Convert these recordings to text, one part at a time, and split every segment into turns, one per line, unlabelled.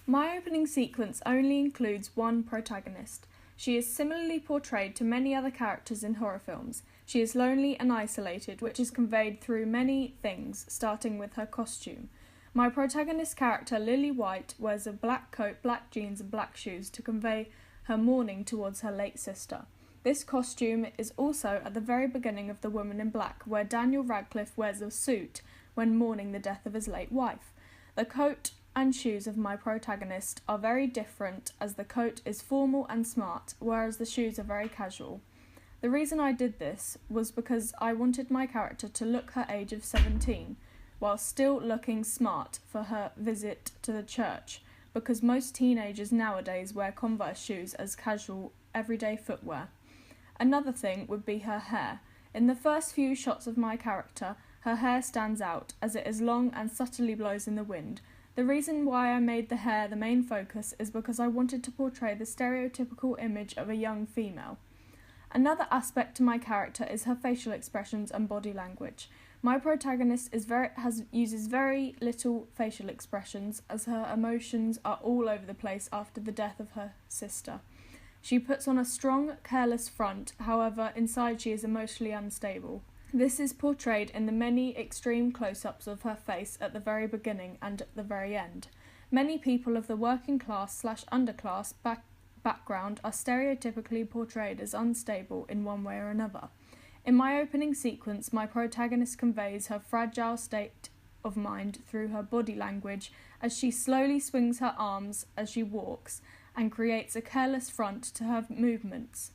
My opening sequence only includes one protagonist. She is similarly portrayed to many other characters in horror films. She is lonely and isolated, which is conveyed through many things, starting with her costume. My protagonist character, Lily White, wears a black coat, black jeans and black shoes to convey her mourning towards her late sister. This costume is also at the very beginning of The Woman in Black, where Daniel Radcliffe wears a suit when mourning the death of his late wife. The coat and shoes of my protagonist are very different, as the coat is formal and smart, whereas the shoes are very casual. The reason I did this was because I wanted my character to look her age of 17, while still looking smart for her visit to the church, because most teenagers nowadays wear Converse shoes as casual, everyday footwear. Another thing would be her hair. In the first few shots of my character, her hair stands out, as it is long and subtly blows in the wind. The reason why I made the hair the main focus is because I wanted to portray the stereotypical image of a young female. Another aspect to my character is her facial expressions and body language. My protagonist uses very little facial expressions, as her emotions are all over the place after the death of her sister. She puts on a strong, careless front, however, inside she is emotionally unstable. This is portrayed in the many extreme close-ups of her face at the very beginning and at the very end. Many people of the working class/underclass background are stereotypically portrayed as unstable in one way or another. In my opening sequence, my protagonist conveys her fragile state of mind through her body language as she slowly swings her arms as she walks and creates a careless front to her movements.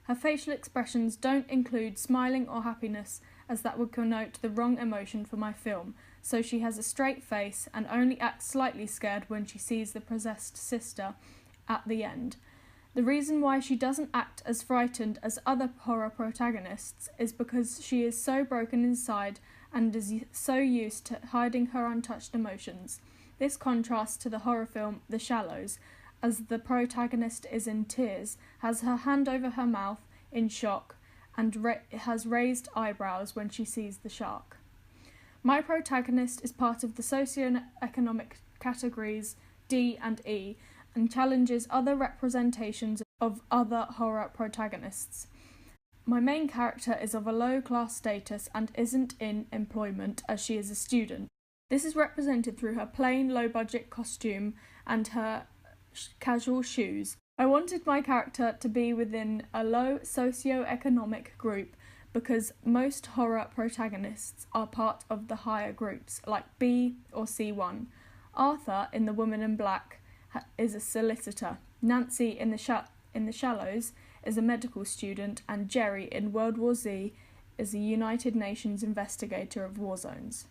Her facial expressions don't include smiling or happiness, as that would connote the wrong emotion for my film, so she has a straight face and only acts slightly scared when she sees the possessed sister at the end. The reason why she doesn't act as frightened as other horror protagonists is because she is so broken inside and is so used to hiding her untouched emotions. This contrasts to the horror film The Shallows, as the protagonist is in tears, has her hand over her mouth in shock, and has raised eyebrows when she sees the shark. My protagonist is part of the socio-economic categories D and E, and challenges other representations of other horror protagonists. My main character is of a low-class status and isn't in employment, as she is a student. This is represented through her plain, low-budget costume and her casual shoes. I wanted my character to be within a low socio-economic group because most horror protagonists are part of the higher groups, like B or C1. Arthur, in The Woman in Black, is a solicitor. Nancy in the Shallows is a medical student, and Jerry in World War Z is a United Nations investigator of war zones.